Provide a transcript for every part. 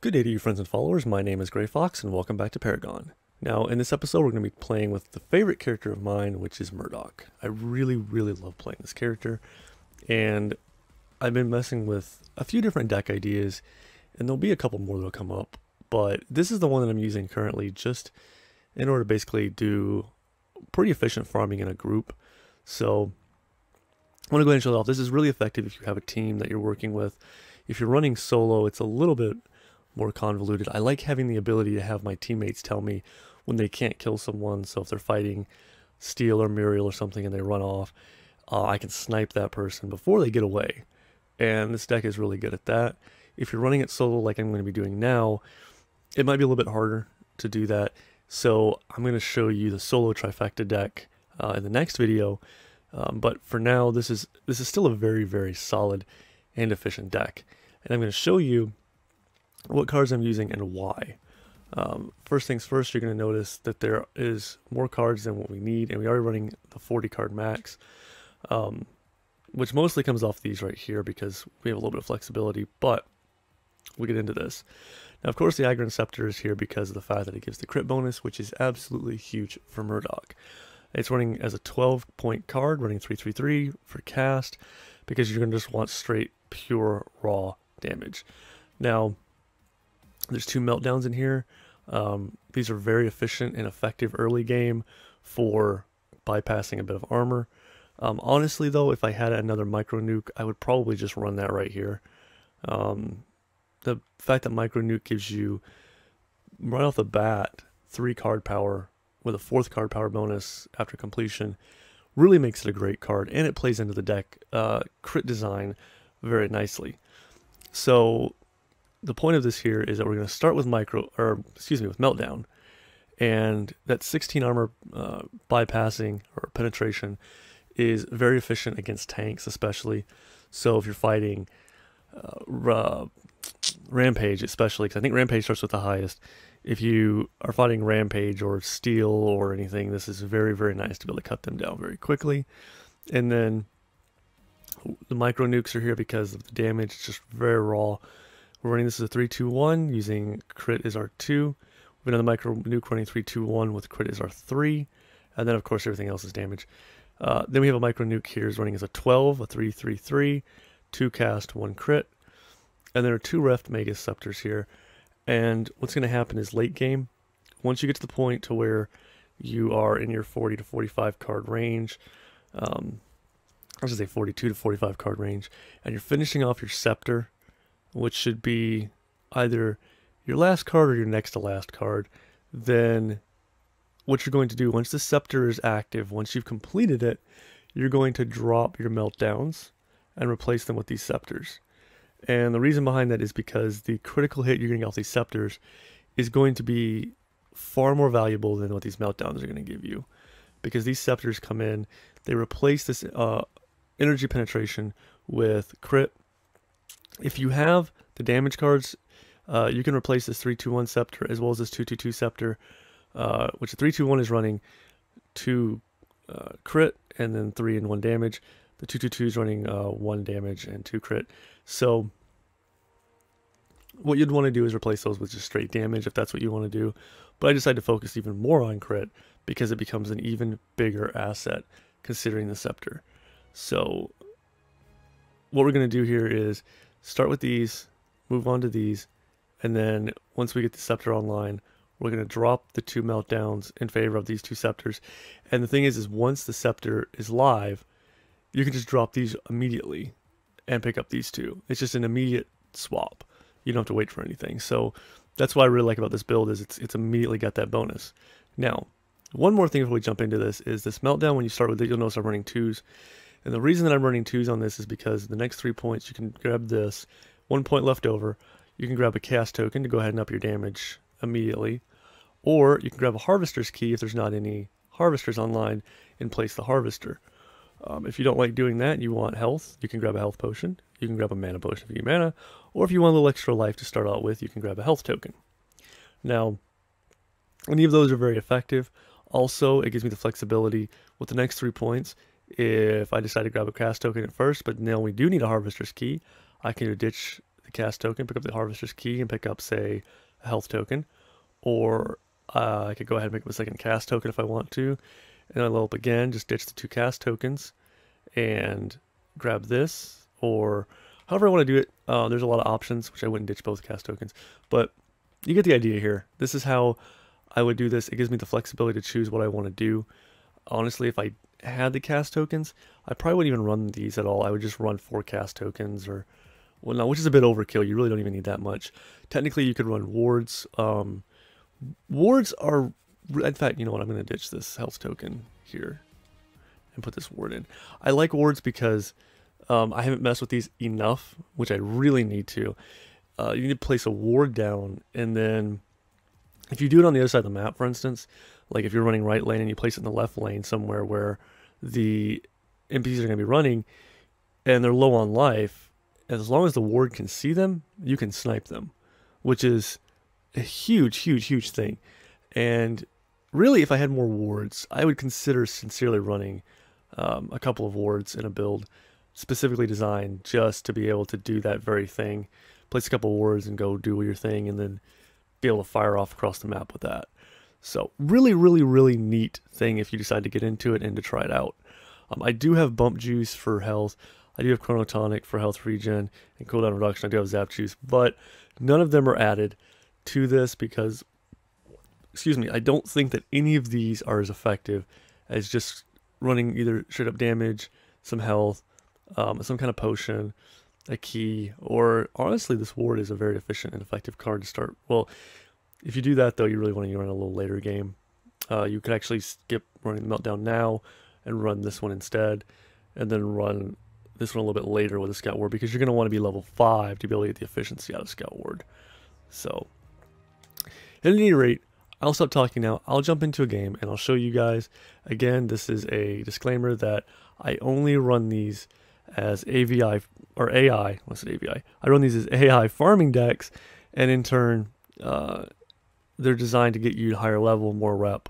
Good day to you friends and followers, my name is Gray Fox and welcome back to Paragon. Now in this episode we're going to be playing with the favorite character of mine, which is Murdock. I really love playing this character, and I've been messing with a few different deck ideas, and there'll be a couple more that'll come up, but this is the one that I'm using currently just in order to basically do pretty efficient farming in a group. So I want to go ahead and show it off. This is really effective if you have a team that you're working with. If you're running solo, it's a little bit more convoluted. I like having the ability to have my teammates tell me when they can't kill someone. So if they're fighting Steel or Muriel or something and they run off, I can snipe that person before they get away. And this deck is really good at that. If you're running it solo like I'm going to be doing now, it might be a little bit harder to do that. So I'm going to show you the solo trifecta deck in the next video. But for now, this is still a very solid and efficient deck. And I'm going to show you what cards I'm using and why. First things first, you're going to notice that there is more cards than what we need, and we are running the 40 card max, which mostly comes off these right here because we have a little bit of flexibility, but we'll get into this. Now, of course, the Aggron Scepter is here because of the fact that it gives the crit bonus, which is absolutely huge for Murdock. It's running as a 12-point card, running 3/3/3 for cast, because you're going to just want straight, pure, raw damage. Now, there's 2 meltdowns in here. These are very efficient and effective early game for bypassing a bit of armor. Honestly, though, if I had another micro nuke, I would probably just run that right here. The fact that micro nuke gives you, right off the bat, 3 card power with a 4th card power bonus after completion really makes it a great card, and it plays into the deck crit design very nicely. So the point of this here is that we're going to start with with meltdown, and that 16 armor bypassing or penetration is very efficient against tanks, especially. So if you're fighting Rampage, especially, because I think Rampage starts with the highest. If you are fighting Rampage or Steel or anything, this is very nice to be able to cut them down very quickly. And then the micro nukes are here because of the damage. It's just very raw. We're running this as a 3/2/1 using crit is our 2. We have another micro nuke running 3/2/1 with crit is our 3. And then of course everything else is damage. Then we have a micro nuke here is running as a 12, a 3/3/3, 2 cast, 1 crit. And there are 2 Reft Mega Scepters here. And what's going to happen is late game, once you get to the point to where you are in your 40 to 45 card range, I should say 42 to 45 card range, and you're finishing off your Scepter, which should be either your last card or your next to last card, then what you're going to do, once the Scepter is active, once you've completed it, you're going to drop your meltdowns and replace them with these Scepters. And the reason behind that is because the critical hit you're getting off these Scepters is going to be far more valuable than what these meltdowns are going to give you. Because these Scepters come in, they replace this energy penetration with crit. If you have the damage cards, you can replace this 3/2/1 Scepter as well as this 2/2/2 Scepter, which the 3/2/1 is running 2 crit and then 3 and 1 damage. The 2/2/2 is running 1 damage and 2 crit. So what you'd want to do is replace those with just straight damage if that's what you want to do. But I decided to focus even more on crit because it becomes an even bigger asset considering the Scepter. So what we're going to do here is start with these, move on to these, and then once we get the Scepter online, we're going to drop the 2 meltdowns in favor of these 2 Scepters. And the thing is once the Scepter is live, you can just drop these immediately and pick up these 2. It's just an immediate swap. You don't have to wait for anything. So that's what I really like about this build is it's immediately got that bonus. Now, one more thing before we jump into this is this meltdown. When you start with it, you'll notice I'm running 2s. And the reason that I'm running 2s on this is because the next 3 points, you can grab this. 1 point left over. You can grab a cast token to go ahead and up your damage immediately. Or you can grab a Harvester's Key if there's not any Harvesters online and place the Harvester. If you don't like doing that, you want health, you can grab a health potion. You can grab a mana potion if you get mana. Or if you want a little extra life to start out with, you can grab a health token. Now, any of those are very effective. Also, it gives me the flexibility with the next 3 points. If I decide to grab a cast token at first, but now we do need a Harvester's Key, I can ditch the cast token, pick up the Harvester's Key, and pick up, say, a health token. Or I could go ahead and pick up a second cast token if I want to. And I level up again, just ditch the 2 cast tokens and grab this. Or however I want to do it. There's a lot of options, which I wouldn't ditch both cast tokens. But you get the idea here. This is how I would do this. It gives me the flexibility to choose what I want to do. Honestly, if I had the cast tokens, I probably wouldn't even run these at all. I would just run 4 cast tokens, or, well, no, which is a bit overkill. You really don't even need that much. Technically, you could run wards. Wards are, in fact, you know what? I'm going to ditch this health token here and put this ward in. I like wards because I haven't messed with these enough, which I really need to. You need to place a ward down, and then if you do it on the other side of the map, for instance, like if you're running right lane and you place it in the left lane somewhere where the NPCs are going to be running and they're low on life, as long as the ward can see them, you can snipe them, which is a huge, huge, huge thing. And really, if I had more wards, I would consider sincerely running a couple of wards in a build specifically designed just to be able to do that very thing. Place a couple of wards and go do your thing, and then be able to fire off across the map with that. So really, really, really neat thing if you decide to get into it and to try it out. I do have bump juice for health. I do have chronotonic for health regen and cooldown reduction. I do have zap juice, but none of them are added to this because, excuse me, I don't think that any of these are as effective as just running either straight up damage, some health, some kind of potion, a key, or honestly, this ward is a very efficient and effective card to start. Well, if you do that, though, you really want to run a little later game. You could actually skip running the Meltdown now and run this one instead, and then run this one a little bit later with a Scout Ward, because you're going to want to be level 5 to be able to get the efficiency out of Scout Ward. So, at any rate, I'll stop talking now. I'll jump into a game, and I'll show you guys. Again, this is a disclaimer that I only run these as AVI, or AI, what's it, AVI? I run these as AI farming decks, and in turn, they're designed to get you higher level, more rep,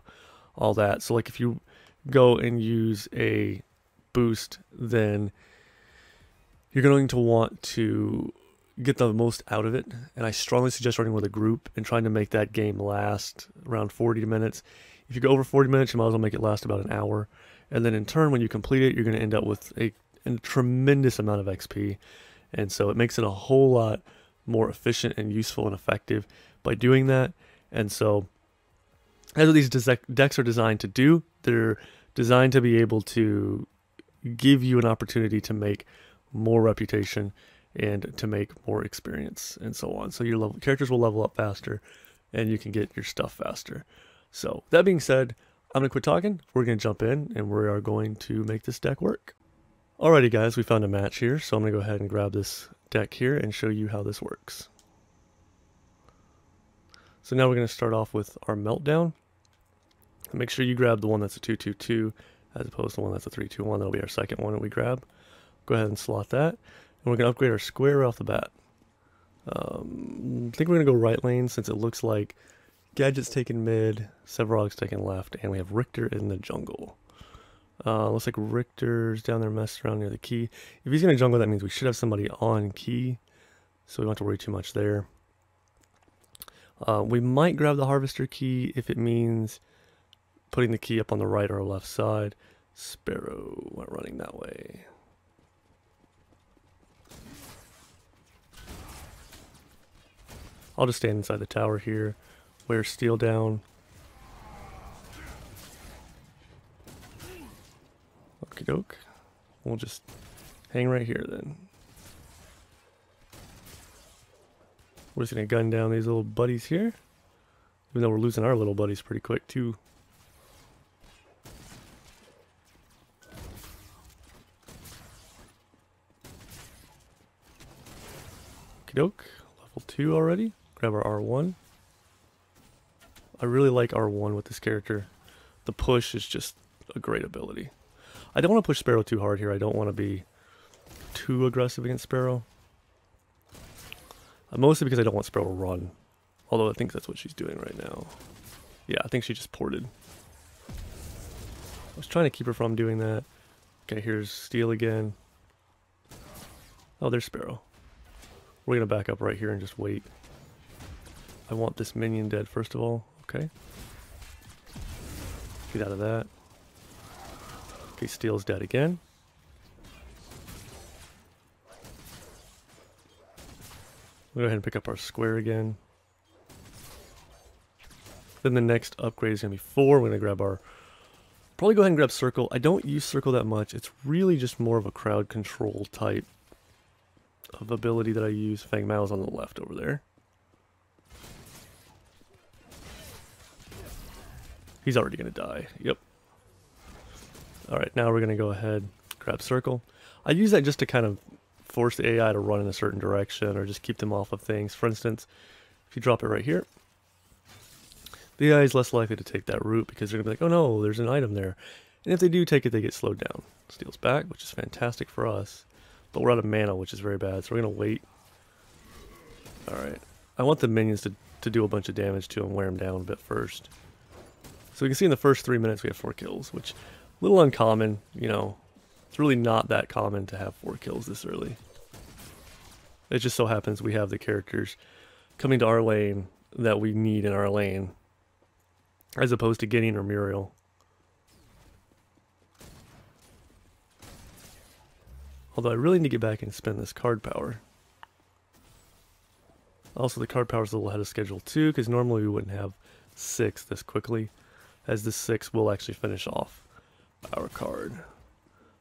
all that. So like if you go and use a boost, then you're going to want to get the most out of it. And I strongly suggest running with a group and trying to make that game last around 40 minutes. If you go over 40 minutes, you might as well make it last about an hour. And then in turn, when you complete it, you're going to end up with a tremendous amount of XP. And so it makes it a whole lot more efficient and useful and effective by doing that. And so that's what these decks are designed to do. They're designed to be able to give you an opportunity to make more reputation and to make more experience and so on. So your characters will level up faster and you can get your stuff faster. So that being said, I'm going to quit talking. We're going to jump in and we are going to make this deck work. Alrighty guys, we found a match here. So I'm going to go ahead and grab this deck here and show you how this works. So now we're going to start off with our Meltdown. Make sure you grab the one that's a 2/2/2 as opposed to one that's a 3/2/1. That'll be our second one that we grab. Go ahead and slot that. And we're going to upgrade our square off the bat. I think we're going to go right lane since it looks like Gadget's taking mid, Sevarog's taking left, and we have Richter in the jungle. Looks like Richter's down there messing around near the key. If he's going to jungle, that means we should have somebody on key, so we don't have to worry too much there. We might grab the Harvester key if it means putting the key up on the right or left side. Sparrow went running that way. I'll just stand inside the tower here, wear steel down. Okie doke. We'll just hang right here then. We're just going to gun down these little buddies here. Even though we're losing our little buddies pretty quick too. Okie doke. Level 2 already. Grab our R1. I really like R1 with this character. The push is just a great ability. I don't want to push Sparrow too hard here. I don't want to be too aggressive against Sparrow. Mostly because I don't want Sparrow to run. Although I think that's what she's doing right now. Yeah, I think she just ported. I was trying to keep her from doing that. Okay, here's Steel again. Oh, there's Sparrow. We're going to back up right here and just wait. I want this minion dead first of all. Okay. Get out of that. Okay, Steel's dead again. We'll go ahead and pick up our square again. Then the next upgrade is going to be 4. We're going to grab our... Probably go ahead and grab circle. I don't use circle that much. It's really just more of a crowd control type of ability that I use. Fang Mao's on the left over there. He's already going to die. Yep. Alright, now we're going to go ahead, grab circle. I use that just to kind of force the AI to run in a certain direction or just keep them off of things. For instance, if you drop it right here, the AI is less likely to take that route because they're going to be like, oh no, there's an item there. And if they do take it, they get slowed down. Steel's back, which is fantastic for us. But we're out of mana, which is very bad, so we're going to wait. Alright. I want the minions to do a bunch of damage to him, wear him down a bit first. So we can see in the first 3 minutes we have 4 kills, which a little uncommon, you know. It's really not that common to have 4 kills this early. It just so happens we have the characters coming to our lane that we need in our lane, as opposed to Gideon or Muriel. Although I really need to get back and spend this card power. Also, the card power is a little ahead of schedule too, because normally we wouldn't have 6 this quickly, as this 6 will actually finish off our card.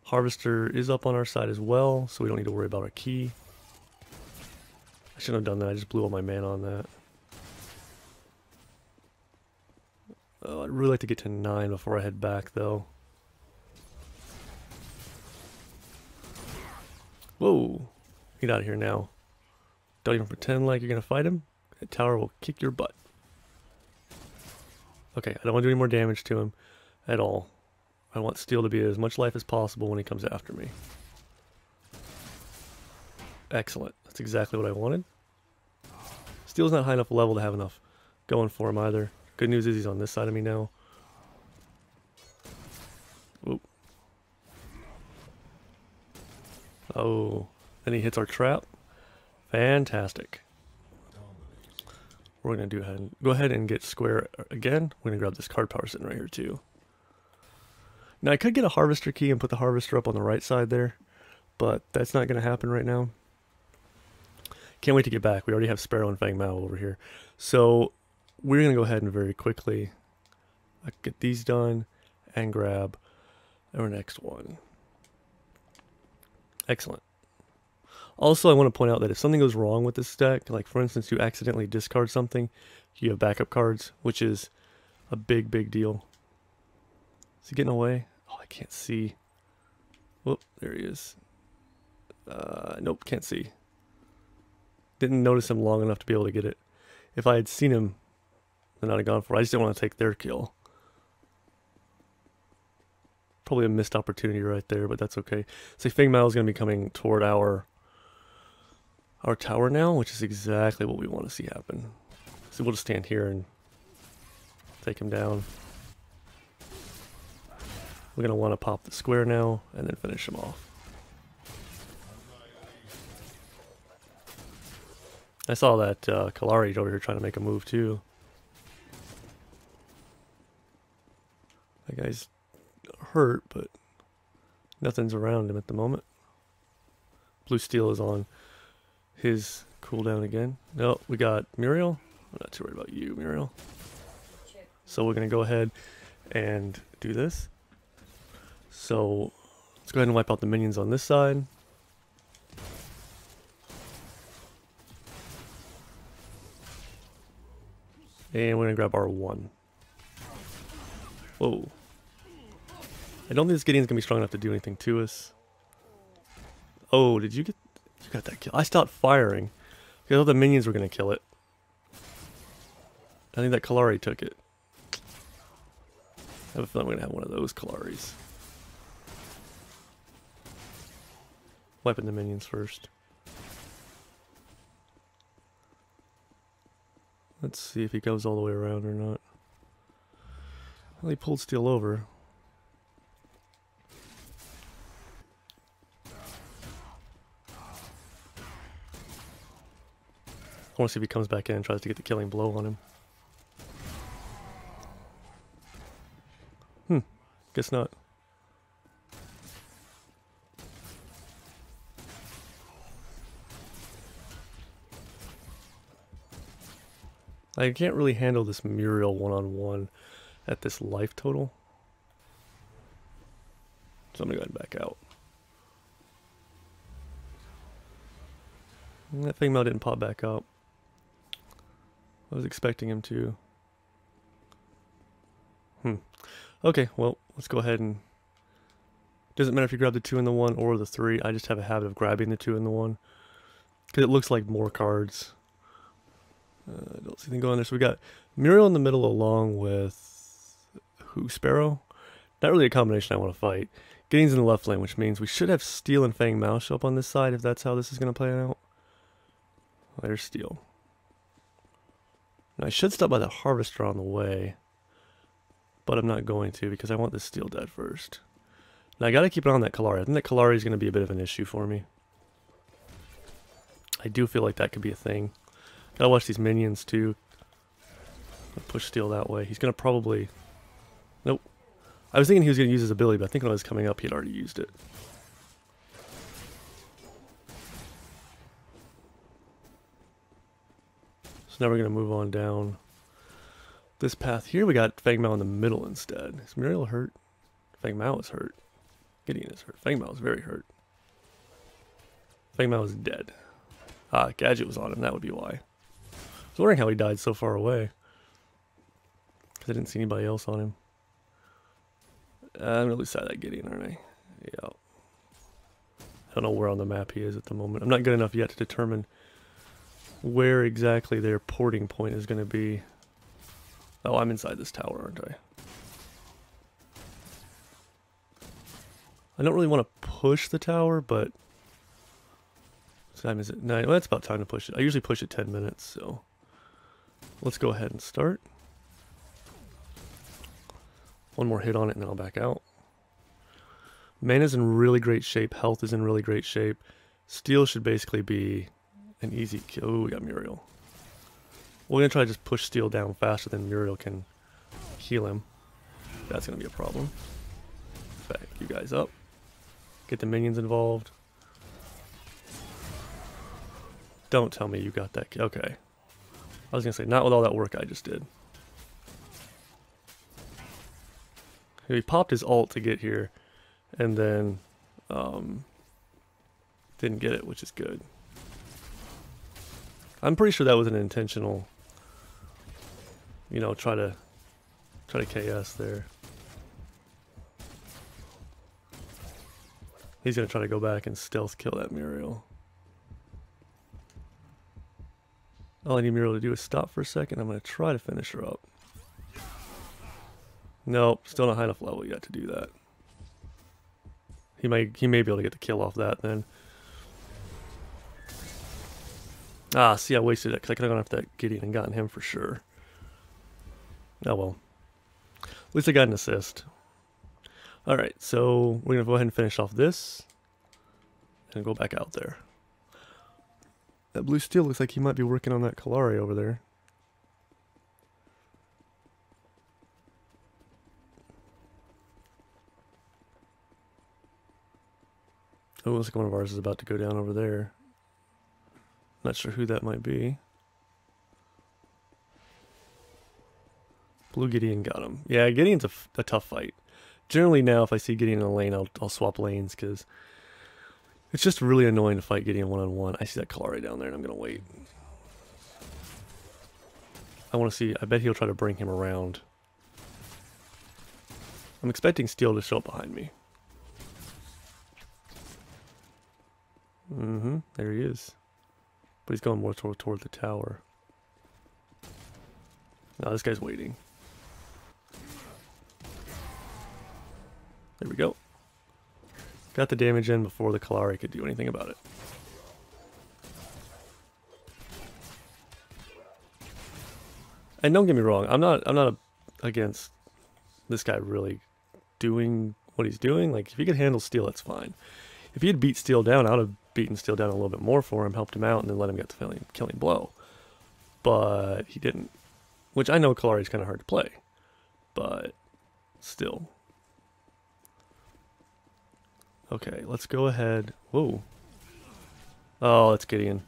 Harvester is up on our side as well, so we don't need to worry about our key. I shouldn't have done that, I just blew all my mana on that. Oh, I'd really like to get to 9 before I head back though. Whoa, get out of here now. Don't even pretend like you're gonna fight him. That tower will kick your butt. Okay, I don't want to do any more damage to him at all. I want Steel to be as much life as possible when he comes after me. Excellent. That's exactly what I wanted. Steel's not high enough level to have enough going for him either. Good news is he's on this side of me now. Oop. Oh, and he hits our trap. Fantastic. We're going to go ahead and get square again. We're going to grab this card power sitting right here too. Now I could get a harvester key and put the harvester up on the right side there, but that's not going to happen right now. Can't wait to get back. We already have Sparrow and Fang Mao over here. So we're going to go ahead and very quickly get these done and grab our next one. Excellent. Also, I want to point out that if something goes wrong with this deck, like for instance you accidentally discard something, you have backup cards, which is a big, big deal. Is he getting away? Oh, I can't see. Whoop, there he is. Nope, can't see. Didn't notice him long enough to be able to get it. If I had seen him, then I'd have gone for it. I just didn't want to take their kill. Probably a missed opportunity right there, but that's okay. So Feng Mao is going to be coming toward our tower now, which is exactly what we want to see happen. So we'll just stand here and take him down. We're going to want to pop the square now and then finish him off. I saw that Kalari over here trying to make a move too. That guy's hurt, but nothing's around him at the moment. Blue Steel is on his cooldown again. No, we got Muriel. I'm not too worried about you, Muriel. So we're going to go ahead and do this. So let's go ahead and wipe out the minions on this side. And we're going to grab our 1. Whoa. I don't think this Gideon's going to be strong enough to do anything to us. Oh, did you get... You got that kill. I stopped firing. I thought the minions were going to kill it. I think that Kalari took it. I have a feeling we're going to have one of those Kalaris. Wiping the minions first. Let's see if he goes all the way around or not. Well, he pulled Steel over. I want to see if he comes back in and tries to get the killing blow on him. Guess not. I can't really handle this Muriel one-on-one at this life total. So I'm going to go ahead and back out. And that Fangmao didn't pop back up. I was expecting him to. Okay, well, let's go ahead and... Doesn't matter if you grab the 2 and the 1 or the 3. I just have a habit of grabbing the 2 and the 1. Because it looks like more cards. I don't see anything going on there. So we got Muriel in the middle along with Sparrow. Not really a combination I want to fight. Gideon's in the left lane, which means we should have Steel and Fangmao show up on this side if that's how this is going to play out. There's Steel. Now I should stop by the Harvester on the way. But I'm not going to because I want this Steel dead first. Now I got to keep it on that Kallari. I think that Kallari is going to be a bit of an issue for me. I do feel like that could be a thing. Gotta watch these minions too. Push Steel that way. He's gonna probably... Nope. I was thinking he was gonna use his ability, but I think when I was coming up he had already used it. So now we're gonna move on down this path here. We got Fangmao in the middle instead. Is Muriel hurt? Fangmao is hurt. Gideon is hurt. Fangmao is very hurt. Fangmao is dead. Ah, Gadget was on him. That would be why. I was wondering how he died so far away. Because I didn't see anybody else on him. I'm going to lose sight of that Gideon, aren't I? Yeah. I don't know where on the map he is at the moment. I'm not good enough yet to determine where exactly their porting point is going to be. Oh, I'm inside this tower, aren't I? I don't really want to push the tower, but... What time is it? 9. Well, it's about time to push it. I usually push it 10 minutes, so... Let's go ahead and start. One more hit on it and then I'll back out. Mana's in really great shape. Health is in really great shape. Steel should basically be an easy kill. Ooh, we got Muriel. We're going to try to just push Steel down faster than Muriel can heal him. That's going to be a problem. Back you guys up. Get the minions involved. Don't tell me you got that. Okay. I was going to say, not with all that work I just did. He popped his ult to get here, and then didn't get it, which is good. I'm pretty sure that was an intentional, you know, try to KS there. He's going to try to go back and stealth kill that Muriel. All I need Muriel to do is stop for a second. I'm going to try to finish her up. Nope, still not high enough level yet to do that. He may be able to get the kill off that then. Ah, see, I wasted it because I could have gone after that Gideon and gotten him for sure. Oh well. At least I got an assist. Alright, so we're going to go ahead and finish off this. And go back out there. That blue Steel looks like he might be working on that Kallari over there. Oh, looks like one of ours is about to go down over there. Not sure who that might be. Blue Gideon got him. Yeah, Gideon's a tough fight. Generally now, if I see Gideon in a lane, I'll swap lanes, because it's just really annoying to fight Gideon one-on-one. I see that Kallari down there, and I'm going to wait. I want to see... I bet he'll try to bring him around. I'm expecting Steel to show up behind me. There he is. But he's going more toward the tower. No, this guy's waiting. There we go. Got the damage in before the Kallari could do anything about it. And don't get me wrong, I'm not against this guy really doing what he's doing. Like, if he could handle Steel, that's fine. If he had beat Steel down, I would have beaten Steel down a little bit more for him, helped him out, and then let him get the killing blow. but he didn't. Which I know Kalari is kind of hard to play, but still. Okay, let's go ahead. Whoa. Oh, that's Gideon.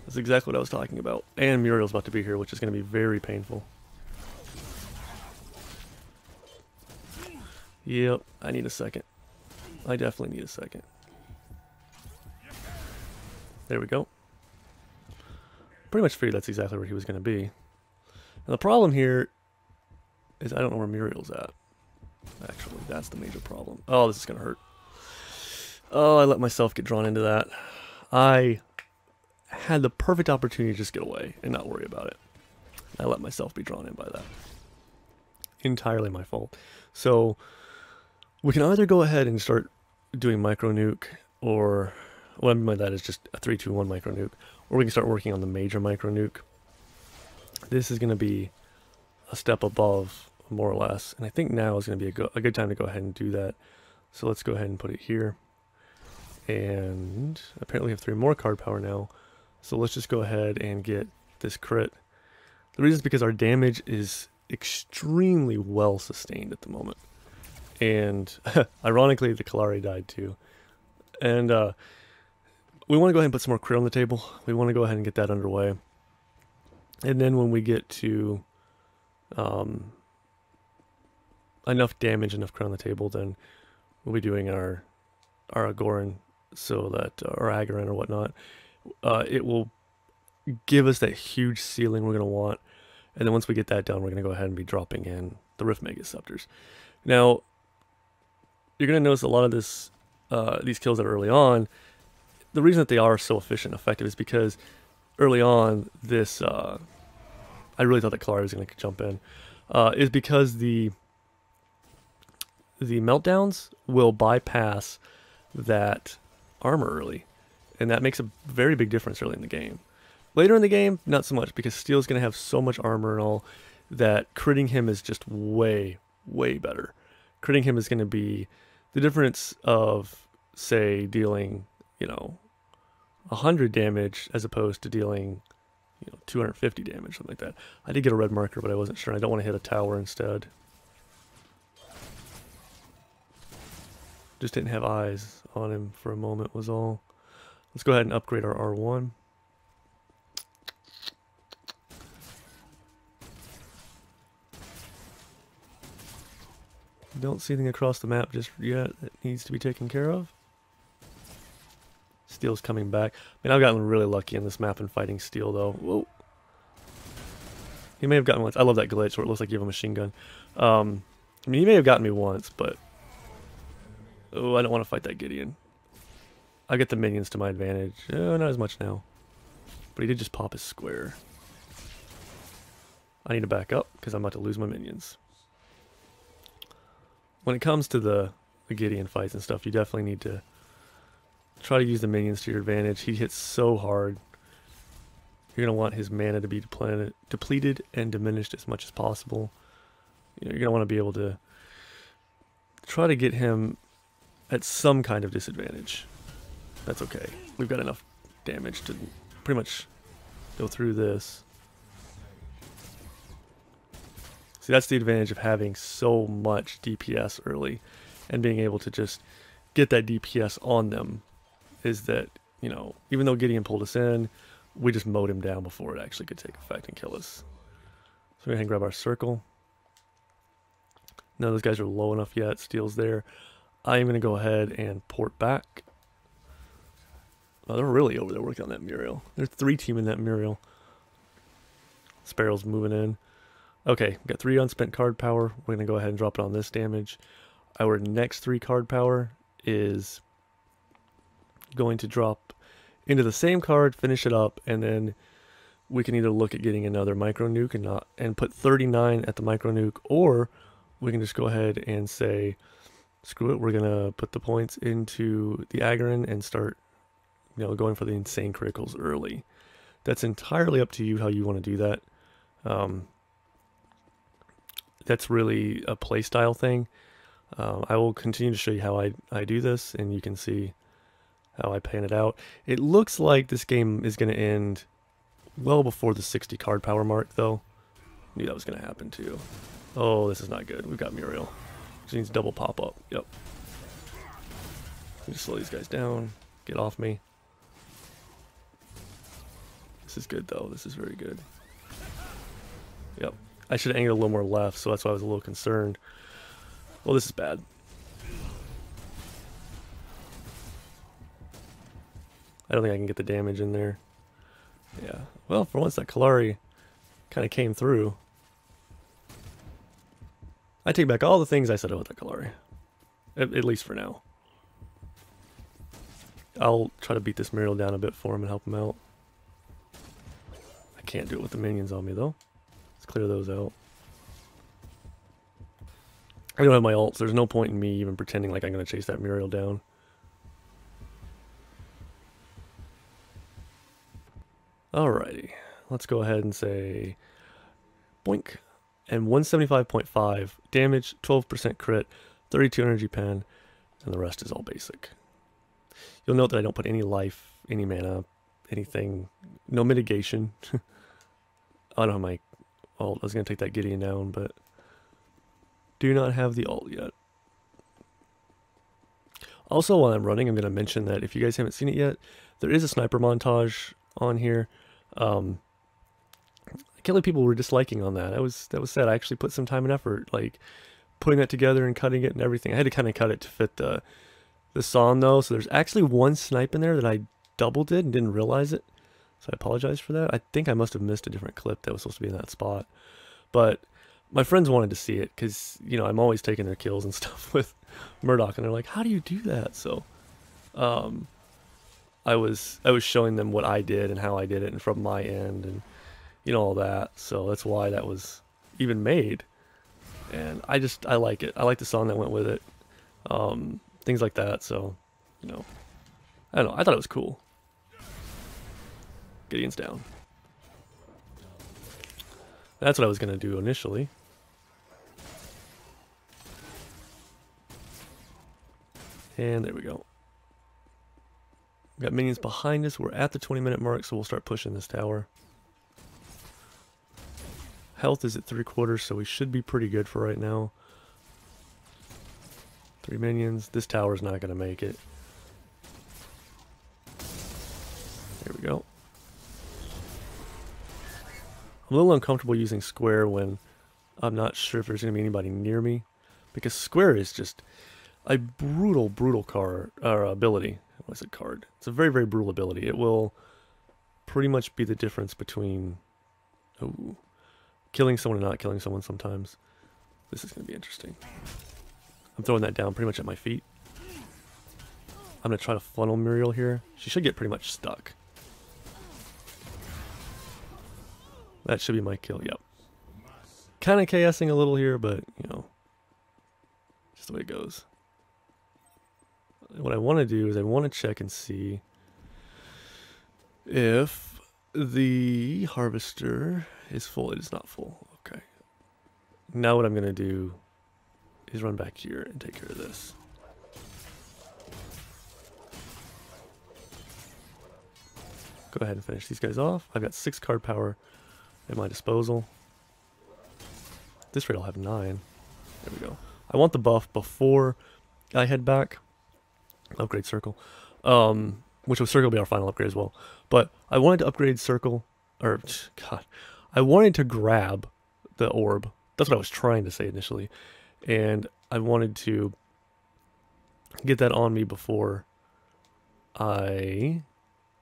That's exactly what I was talking about. And Muriel's about to be here, which is going to be very painful. Yep, I need a second. I definitely need a second. There we go. Pretty much figured that's exactly where he was going to be. Now the problem here is I don't know where Muriel's at. Actually, that's the major problem. Oh, this is going to hurt. Oh, I let myself get drawn into that. I had the perfect opportunity to just get away and not worry about it. I let myself be drawn in by that. Entirely my fault. So we can either go ahead and start doing micro nuke, or what I mean by that is just a 3-2-1 micro nuke, or we can start working on the major micro nuke. This is going to be a step above, more or less, and I think now is going to be a good time to go ahead and do that. So let's go ahead and put it here. And apparently we have 3 more card power now. So let's just go ahead and get this crit. The reason is because our damage is extremely well sustained at the moment. And ironically, the Kalari died too. And we want to go ahead and put some more crit on the table. We want to go ahead and get that underway. And then when we get to enough damage, enough crit on the table, then we'll be doing our Agoran, so that, or Agaran or whatnot. It will give us that huge ceiling we're going to want. And then once we get that done, we're going to go ahead and be dropping in the Rift Mega Scepters. Now, you're going to notice a lot of this, these kills that are early on, the reason that they are so efficient and effective is because early on, this, I really thought that Kalari was going to jump in, is because the meltdowns will bypass that armor early. And that makes a very big difference early in the game. Later in the game, not so much, because Steel's going to have so much armor and all that critting him is just way, way better. Critting him is going to be the difference of, say, dealing, 100 damage as opposed to dealing, 250 damage, something like that. I did get a red marker, but I wasn't sure. I don't want to hit a tower instead. Just didn't have eyes on him for a moment was all. Let's go ahead and upgrade our R1. Don't see anything across the map just yet that needs to be taken care of. Steel's coming back. I mean, I've gotten really lucky in this map in fighting Steel, though. Whoa. He may have gotten once. I love that glitch where it looks like you have a machine gun. I mean, he may have gotten me once, but... Oh, I don't want to fight that Gideon. I get the minions to my advantage. Oh, not as much now. But he did just pop his square. I need to back up because I'm about to lose my minions. When it comes to the Gideon fights and stuff, you definitely need to try to use the minions to your advantage. He hits so hard. You're going to want his mana to be depleted and diminished as much as possible. You're going to want to be able to try to get him at some kind of disadvantage. That's okay. We've got enough damage to pretty much go through this. See, that's the advantage of having so much DPS early and being able to just get that DPS on them, is that, even though Gideon pulled us in, we just mowed him down before it actually could take effect and kill us. So we're going to grab our circle. None of those guys are low enough yet. Steel's there. I'm going to go ahead and port back. Oh, they're really over there working on that Muriel. There's 3 teaming that Muriel. Sparrow's moving in. Okay, we've got 3 unspent card power. We're going to go ahead and drop it on this damage. Our next 3 card power is going to drop into the same card, finish it up, and then we can either look at getting another micro nuke and put 39 at the micro nuke, or we can just go ahead and say, screw it, we're going to put the points into the Agaran and start going for the insane criticals early. That's entirely up to you how you want to do that. That's really a playstyle thing. I will continue to show you how I do this, and you can see how I pan it out. It looks like this game is going to end well before the 60 card power mark, though. Knew that was going to happen, too. Oh, this is not good. We've got Muriel. She needs double pop-up. Yep. Just slow these guys down. Get off me. This is good, though. This is very good. Yep. I should have angled a little more left, so that's why I was a little concerned. Well, this is bad. I don't think I can get the damage in there. Yeah. Well, for once, that Kalari kind of came through. I take back all the things I said about that Kalari. At least for now. I'll try to beat this Muriel down a bit for him and help him out. I can't do it with the minions on me, though. Let's clear those out. I don't have my ults. There's no point in me even pretending like I'm going to chase that Muriel down. Alrighty. Let's go ahead and say boink. And 175.5 damage, 12% crit, 32 energy pen, and the rest is all basic. You'll note that I don't put any life, any mana, anything, no mitigation. I don't have my ult. I was going to take that Gideon down, but do not have the ult yet. Also, while I'm running, I'm going to mention that if you guys haven't seen it yet, there is a sniper montage on here. I can't believe people were disliking on that. That was sad. I actually put some time and effort, like putting that together and cutting it and everything. I had to kind of cut it to fit the song, though. So there's actually one snipe in there that I double did and didn't realize it. So I apologize for that. I think I must have missed a different clip that was supposed to be in that spot. But my friends wanted to see it because, you know, I'm always taking their kills and stuff with Murdock, and they're like, how do you do that? So I was showing them what I did and how I did it and from my end and, you know, all that. So that's why that was even made. And I like it. I like the song that went with it. Things like that. So, you know, I don't know. I thought it was cool. Gideon's down. That's what I was going to do initially. And there we go. We got minions behind us. We're at the 20-minute mark, so we'll start pushing this tower. Health is at 3/4, so we should be pretty good for right now. 3 minions. This tower's not going to make it. There we go. I'm a little uncomfortable using square when I'm not sure if there's going to be anybody near me, because square is just a brutal card or ability. What is it? Card. It's a very brutal ability. It will pretty much be the difference between killing someone and not killing someone sometimes. This is going to be interesting. I'm throwing that down pretty much at my feet. I'm going to try to funnel Muriel here. She should get pretty much stuck. That should be my kill, yep. Kind of chaosing a little here, but, you know, just the way it goes. What I want to do is I want to check and see if the harvester is full. It is not full. Okay. Now what I'm going to do is run back here and take care of this. Go ahead and finish these guys off. I've got 6 card power at my disposal. This rate I'll have 9. There we go. I want the buff before I head back. Upgrade Circle. Which was Circle will be our final upgrade as well. But I wanted to upgrade Circle, or, God, I wanted to grab the orb. That's what I was trying to say initially. And I wanted to get that on me before I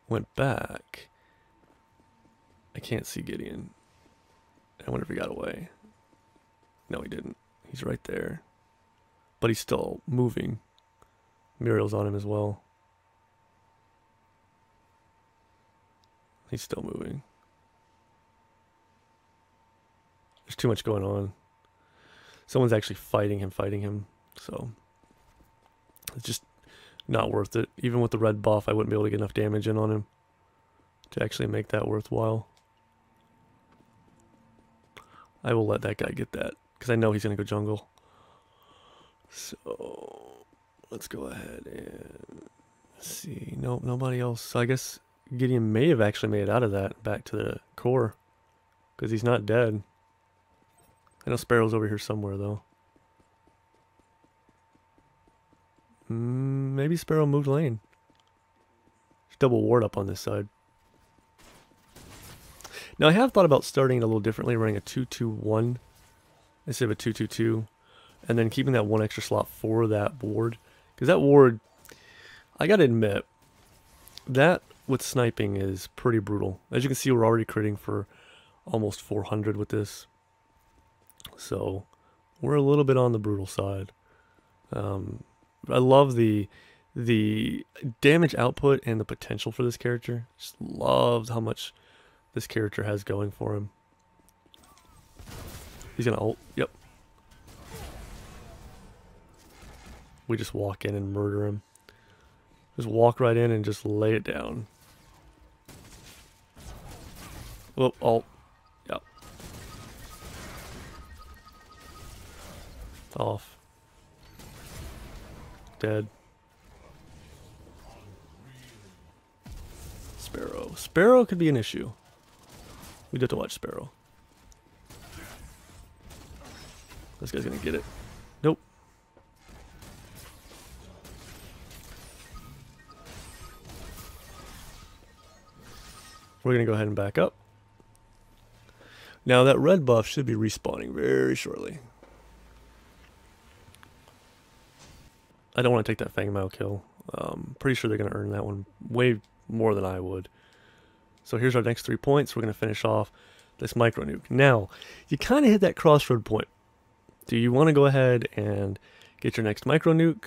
went back. I can't see Gideon. I wonder if he got away. No, he didn't. He's right there. But he's still moving. Muriel's on him as well. He's still moving. There's too much going on. Someone's actually fighting him. So it's just not worth it. Even with the red buff, I wouldn't be able to get enough damage in on him to actually make that worthwhile. I will let that guy get that, because I know he's going to go jungle. So let's go ahead and see. Nope, nobody else. So I guess Gideon may have actually made it out of that back to the core. Because he's not dead. I know Sparrow's over here somewhere, though. Maybe Sparrow moved lane. Just double ward up on this side. Now, I have thought about starting it a little differently, running a 2-2-1 instead of a 2-2-2. And then keeping that one extra slot for that ward. Because that ward, I gotta admit, that with sniping is pretty brutal. As you can see, we're already critting for almost 400 with this. So, we're a little bit on the brutal side. I love the damage output and the potential for this character. Just loved how much this character has going for him. He's gonna ult. Yep. We just walk in and murder him. Just walk right in and just lay it down. Whoop, ult. Yep. Off. Dead. Sparrow. Sparrow could be an issue. We'd have to watch Sparrow. This guy's gonna get it. Nope. We're gonna go ahead and back up. Now that red buff should be respawning very shortly. I don't want to take that Fang Mao kill. Pretty sure they're going to earn that one way more than I would. So here's our next 3 points. We're going to finish off this micro nuke. Now, you kind of hit that crossroad point. Do you want to go ahead and get your next micro nuke,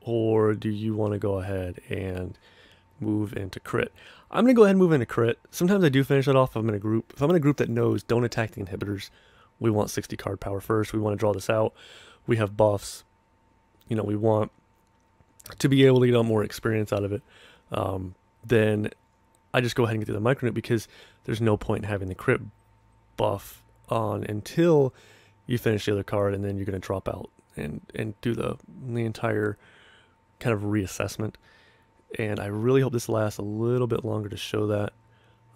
or do you want to go ahead and move into crit? I'm going to go ahead and move into crit. Sometimes I do finish it off if I'm in a group. If I'm in a group that knows don't attack the inhibitors, we want 60 card power first. We want to draw this out. We have buffs. You know, we want to be able to get more experience out of it. Then I just go ahead and get to the micro nuke because there's no point in having the crit buff on until you finish the other card, and then you're going to drop out and do the entire kind of reassessment. And I really hope this lasts a little bit longer to show that.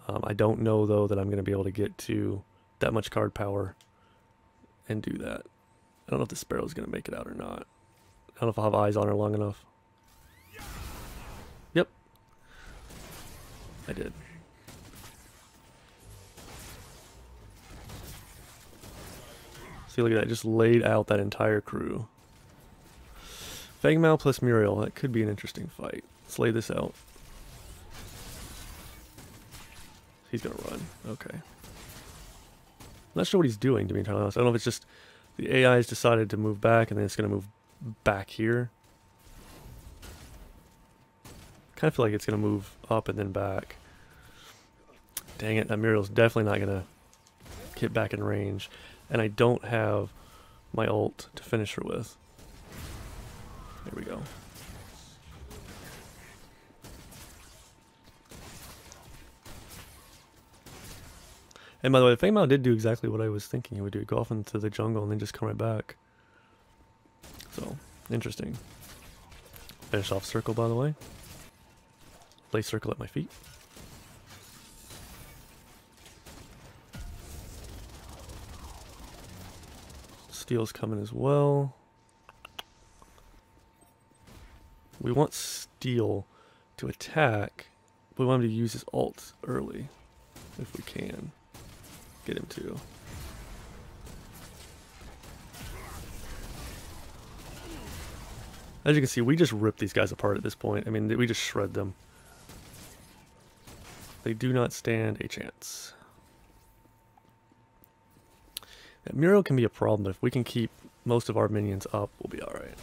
I don't know, though, that I'm going to be able to get to that much card power and do that. I don't know if the Sparrow's going to make it out or not. I don't know if I'll have eyes on her long enough. Yep. I did. See, look at that. Just laid out that entire crew. Fang Mao plus Muriel. That could be an interesting fight. Let's lay this out. He's gonna run. Okay. I'm not sure what he's doing, to be entirely honest. I don't know if it's just the AI has decided to move back and then it's gonna move back here. Kind of feel like it's gonna move up and then back. Dang it, that Muriel's definitely not gonna get back in range. And I don't have my ult to finish her with. There we go. And by the way, Fang Mao did do exactly what I was thinking he would do. Go off into the jungle and then just come right back. So, interesting. Finish off circle, by the way. Lay circle at my feet. Steel's coming as well. We want Steel to attack, but we want him to use his ult early, if we can get him to. As you can see, we just rip these guys apart at this point. I mean, we just shred them. They do not stand a chance. That Muriel can be a problem, but if we can keep most of our minions up, we'll be alright.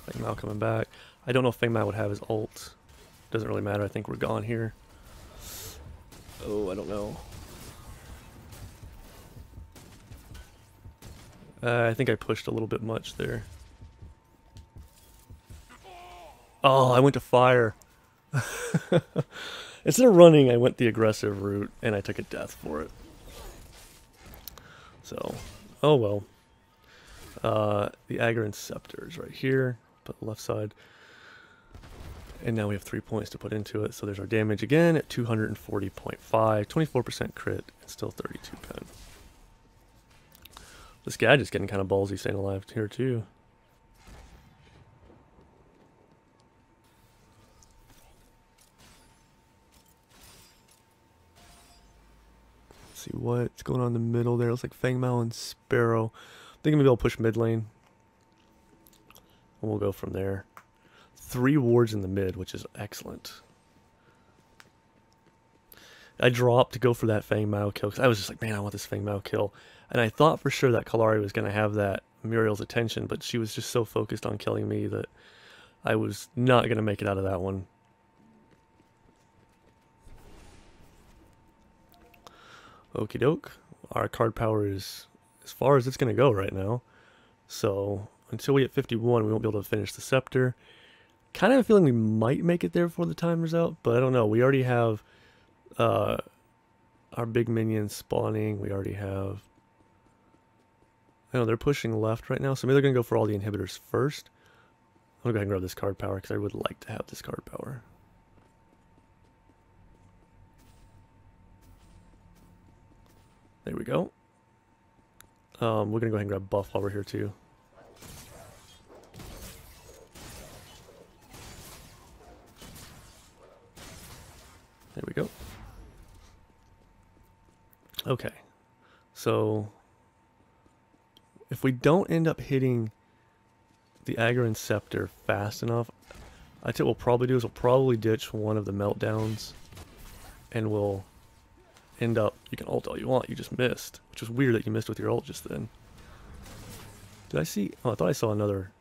Fang Mao coming back. I don't know if Fang Mao would have his ult. Doesn't really matter. I think we're gone here. Oh, I don't know. I think I pushed a little bit much there. Oh, I went to fire. Instead of running, I went the aggressive route, and I took a death for it. So, oh well. The Agaran Scepter is right here, but left side. And now we have 3 points to put into it. So there's our damage again at 240.5, 24% crit, and still 32 pen. This guy just getting kind of ballsy staying alive here too. Let's see what's going on in the middle there. Looks like Fang Mao and Sparrow. I think maybe I'll push mid lane. And we'll go from there. 3 wards in the mid, which is excellent. I dropped to go for that Fang Mao kill because I was just like, man, I want this Fang Mao kill. And I thought for sure that Kalari was going to have that Muriel's attention, but she was just so focused on killing me that I was not going to make it out of that one. Okie doke. Our card power is as far as it's going to go right now. So until we hit 51, we won't be able to finish the Scepter. Kind of a feeling we might make it there before the timer's out, but I don't know. We already have our big minions spawning. We already have... I know they're pushing left right now, so maybe they're going to go for all the inhibitors first. I'm going to go ahead and grab this card power because I would like to have this card power. There we go. We're going to go ahead and grab buff while we're here too. There we go. Okay. So if we don't end up hitting the Agarin Scepter fast enough, I think what we'll probably do is we'll probably ditch one of the meltdowns and we'll end up, you can ult all you want, you just missed, which was weird that you missed with your ult just then. Did I see, oh I thought I saw another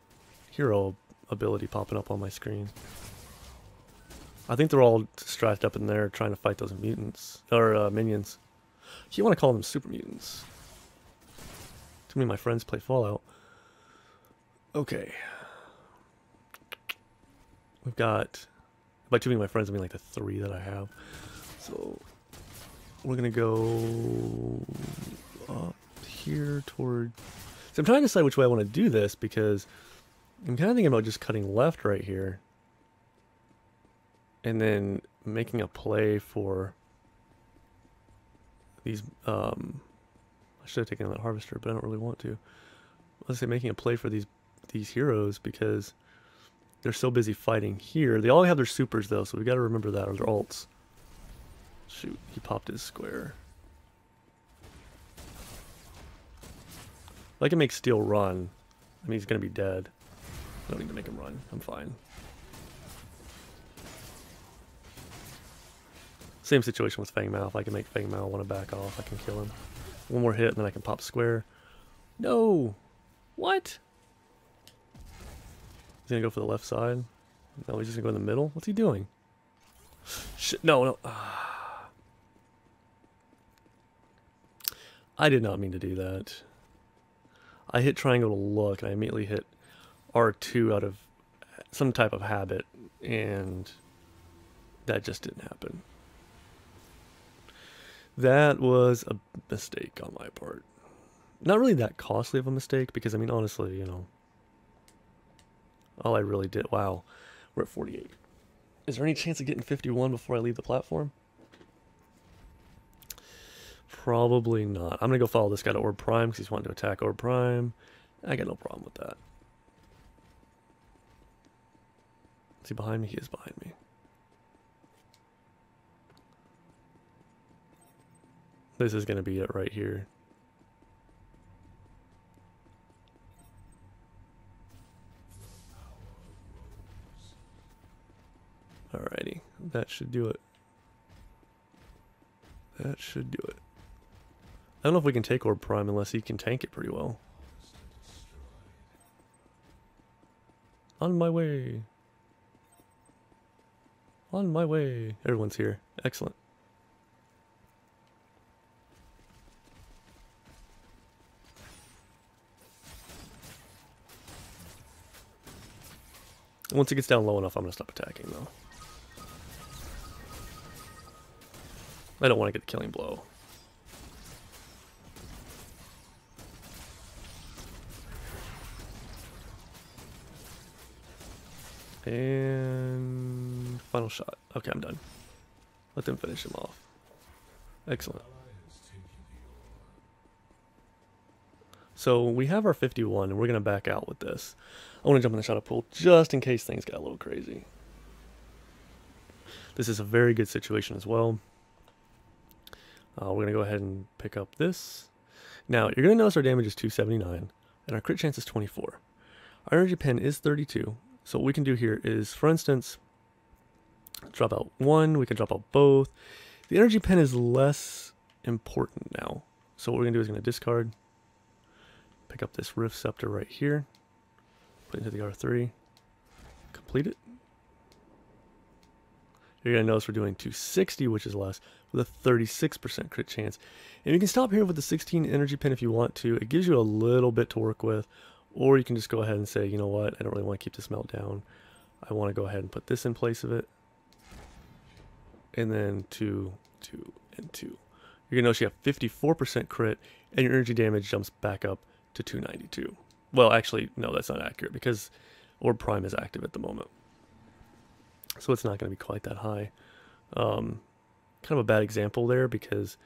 hero ability popping up on my screen. I think they're all strapped up in there trying to fight those mutants, or minions. You want to call them super mutants. Too many of my friends play Fallout. Okay. We've got, by too many of my friends I mean like the 3 that I have. So we're going to go up here toward... So I'm trying to decide which way I want to do this because I'm kind of thinking about just cutting left right here. And then making a play for these, I should have taken that harvester, but I don't really want to. Let's say making a play for these heroes because they're so busy fighting here. They all have their supers though, so we got to remember that, or their ults. Shoot, he popped his square. If I can make Steel run, I mean he's gonna be dead. I don't need to make him run. I'm fine. Same situation with Fang Mao. If I can make Fang Mao want to back off, I can kill him. One more hit and then I can pop square. No! What? He's gonna go for the left side. No, he's just gonna go in the middle. What's he doing? Shit, no, no. I did not mean to do that. I hit triangle to look and I immediately hit R2 out of some type of habit and that just didn't happen. That was a mistake on my part. Not really that costly of a mistake because, I mean, honestly, you know, all I really did... Wow, we're at 48. Is there any chance of getting 51 before I leave the platform? Probably not. I'm going to go follow this guy to Orb Prime because he's wanting to attack Orb Prime. I got no problem with that. Is he behind me? He is behind me. This is going to be it right here. Alrighty, that should do it. That should do it. I don't know if we can take Orb Prime unless he can tank it pretty well. On my way. On my way. Everyone's here. Excellent. Once it gets down low enough, I'm going to stop attacking, though. I don't want to get the killing blow. And Final shot. Okay, I'm done. Let them finish him off. Excellent. So we have our 51, and we're going to back out with this. I want to jump in the shadow pool just in case things got a little crazy. This is a very good situation as well. We're going to go ahead and pick up this. Now, you're going to notice our damage is 279, and our crit chance is 24. Our energy pen is 32. So what we can do here is, for instance, drop out one. We can drop out both. The energy pen is less important now. So what we're going to do is going to discard. Pick up this Rift Scepter right here. Put it into the R3. Complete it. You're going to notice we're doing 260, which is less, with a 36% crit chance. And you can stop here with the 16 energy pin if you want to. It gives you a little bit to work with. Or you can just go ahead and say, you know what, I don't really want to keep this meltdown. I want to go ahead and put this in place of it. And then 2, 2, and 2. You're going to notice you have 54% crit, and your energy damage jumps back up to 292. Well, actually, no, that's not accurate, because Orb Prime is active at the moment. So it's not going to be quite that high. Kind of a bad example there, because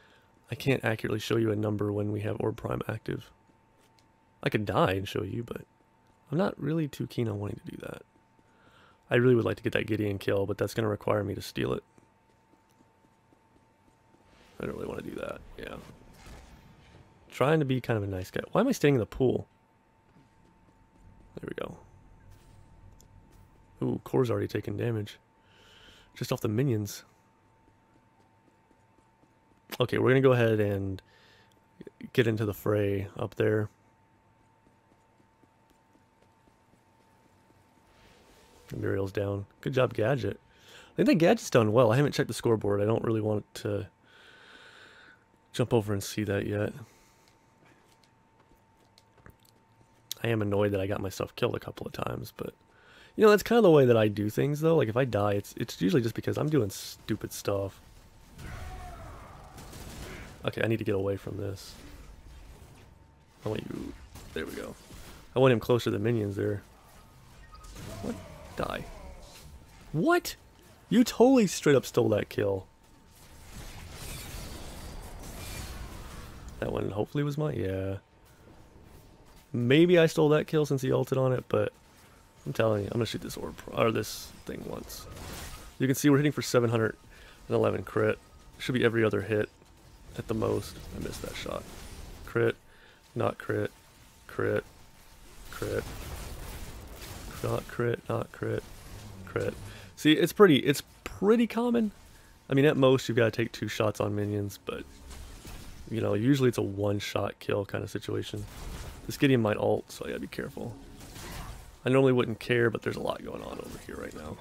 I can't accurately show you a number when we have Orb Prime active. I could die and show you, but I'm not really too keen on wanting to do that. I really would like to get that Gideon kill, but that's going to require me to steal it. I don't really want to do that, yeah. Trying to be kind of a nice guy. Why am I staying in the pool? There we go. Ooh, Core's already taken damage. Just off the minions. Okay, we're going to go ahead and get into the fray up there. Muriel's down. Good job, Gadget. I think that Gadget's done well. I haven't checked the scoreboard. I don't really want to jump over and see that yet. I am annoyed that I got myself killed a couple of times, but you know, that's kind of the way that I do things though. Like if I die, it's usually just because I'm doing stupid stuff. Okay, I need to get away from this. I want you... There we go. I want him closer to the minions there. What? Die. What? You totally straight up stole that kill. That one hopefully was mine. Yeah. Maybe I stole that kill since he ulted on it, but I'm telling you, I'm gonna shoot this orb or this thing once. You can see we're hitting for 711 crit. Should be every other hit at the most. I missed that shot. Crit, not crit, crit, crit, not crit, not crit, crit. See, it's pretty common. I mean, at most you've got to take 2 shots on minions, but you know, usually it's a one-shot kill kind of situation. This Gideon might ult, so I gotta be careful. I normally wouldn't care, but there's a lot going on over here right now.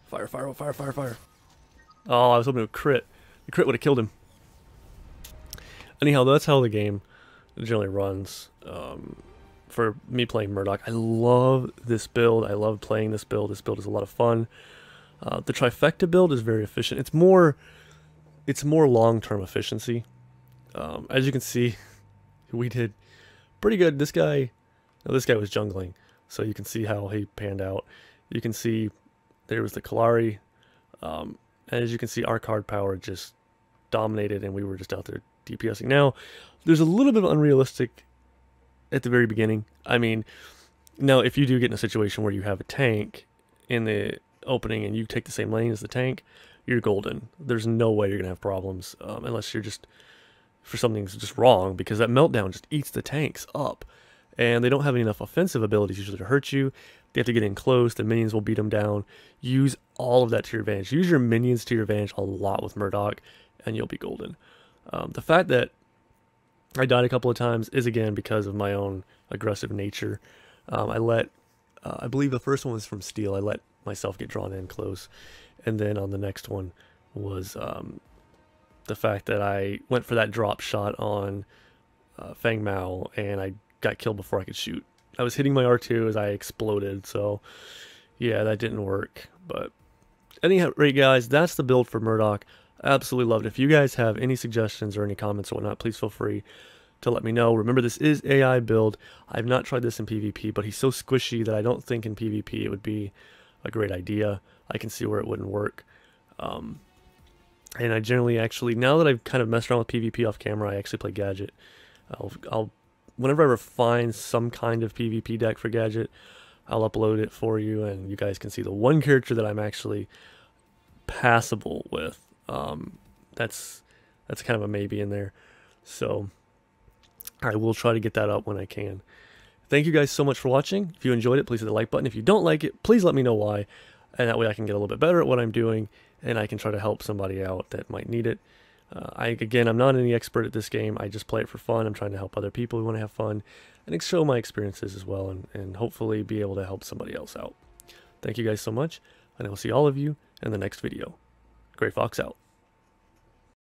Fire, fire, fire, fire, fire. Oh, I was hoping to crit. The crit would have killed him. Anyhow, that's how the game generally runs. For me playing Murdock, I love this build. I love playing this build. This build is a lot of fun. The trifecta build is very efficient. It's more long-term efficiency. As you can see, we did pretty good. This guy was jungling, so you can see how he panned out. You can see there was the Kalari, and as you can see, our card power just dominated, and we were just out there DPSing. Now, there's a little bit of unrealistic at the very beginning. I mean, now if you do get in a situation where you have a tank in the opening and you take the same lane as the tank, you're golden. There's no way you're gonna have problems unless you're just for something's just wrong, because that meltdown just eats the tanks up, and they don't have enough offensive abilities usually to hurt you. They have to get in close. The minions will beat them down. Use all of that to your advantage. Use your minions to your advantage a lot with Murdock, and you'll be golden. The fact that I died a couple of times is again because of my own aggressive nature. I believe the first one was from Steel. I let myself get drawn in close, and then on the next one was the fact that I went for that drop shot on Fang Mao, and I got killed before I could shoot. I was hitting my R2 as I exploded, so yeah, that didn't work. But anyhow, right guys, that's the build for Murdock. Absolutely loved it. If you guys have any suggestions or any comments or whatnot, please feel free to let me know. Remember, this is AI build. I've not tried this in PvP, but he's so squishy that I don't think in PvP it would be a great idea. I can see where it wouldn't work. And I generally actually, now that I've kind of messed around with PvP off camera, I actually play Gadget. I'll whenever I refine some kind of PvP deck for Gadget, I'll upload it for you, and you guys can see the one character that I'm actually passable with. That's kind of a maybe in there. So I will try to get that up when I can. Thank you guys so much for watching. If you enjoyed it, please hit the like button. If you don't like it, please let me know why, and that way I can get a little bit better at what I'm doing, and I can try to help somebody out that might need it. Again, I'm not any expert at this game. I just play it for fun. I'm trying to help other people who want to have fun and show my experiences as well, and hopefully be able to help somebody else out. Thank you guys so much, and I will see all of you in the next video. Gray Fox out.